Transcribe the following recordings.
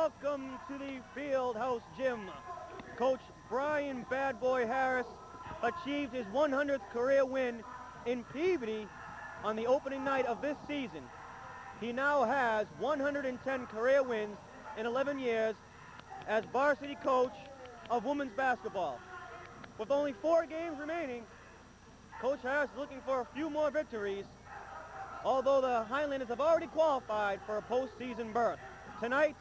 welcome to the field house gym. Coach Brian Bad Boy Harris achieved his 100th career win in Peabody on the opening night of this season. He now has 110 career wins in 11 years as varsity coach of women's basketball. With only 4 games remaining, Coach Harris is looking for a few more victories, although the Highlanders have already qualified for a postseason berth. Tonight,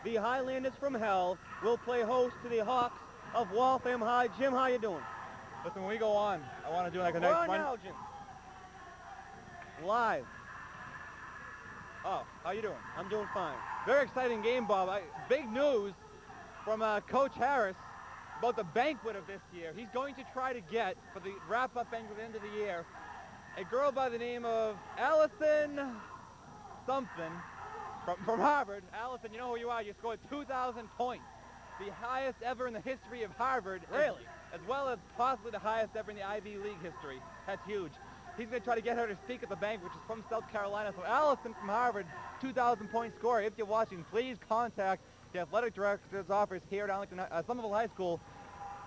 the Highlanders from hell will play host to the Hawks of Waltham High. Jim, how you doing? Listen, when we go on, I want to do like a We're nice on now, Jim. Live. Oh, how you doing? I'm doing fine. Very exciting game, Bob. Big news from Coach Harris about the banquet of this year. He's going to try to get, for the wrap-up banquet at the end of the year, a girl by the name of Allison something from Harvard. Allison, you know who you are. You scored 2,000 points, the highest ever in the history of Harvard. Really? As well as possibly the highest ever in the Ivy League history. That's huge. He's going to try to get her to speak at the bank, which is from South Carolina. So Allison from Harvard, 2,000-point scorer. If you're watching, please contact the athletic director's office here at Arlington Somerville High School.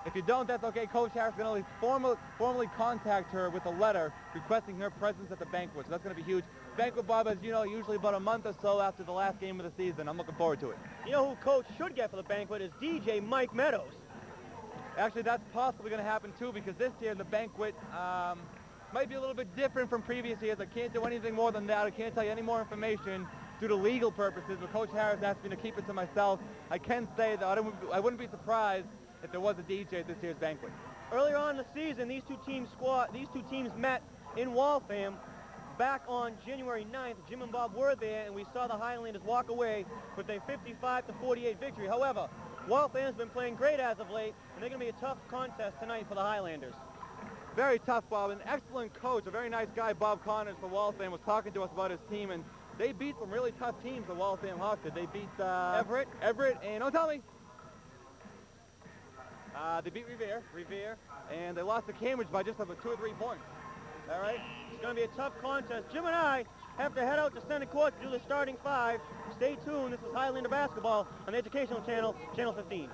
If you don't, that's okay. Coach Harris is going to formally contact her with a letter requesting her presence at the banquet. So that's going to be huge. Banquet, Bob, as you know, usually about a month or so after the last game of the season. I'm looking forward to it. You know who Coach should get for the banquet is DJ Mike Meadows. Actually, that's possibly going to happen too, because this year the banquet might be a little bit different from previous years. I can't do anything more than that. I can't tell you any more information due to legal purposes, but Coach Harris asked me to keep it to myself. I can say that I wouldn't be surprised if there was a DJ at this year's banquet. Earlier on in the season, these two teams met in Waltham back on January 9th. Jim and Bob were there, and we saw the Highlanders walk away with a 55-48 victory. However, Waltham's been playing great as of late, and they're going to be a tough contest tonight for the Highlanders. Very tough, Bob. An excellent coach, a very nice guy, Bob Connors for Waltham, was talking to us about his team, and they beat some really tough teams, the Waltham Hawks did. They beat Everett, and don't tell me. They beat Revere, and they lost to Cambridge by just about 2 or 3 points. All right, it's going to be a tough contest. Jim and I have to head out to center court to do the starting 5. Stay tuned. This is Highlander Basketball on the Educational Channel, Channel 15.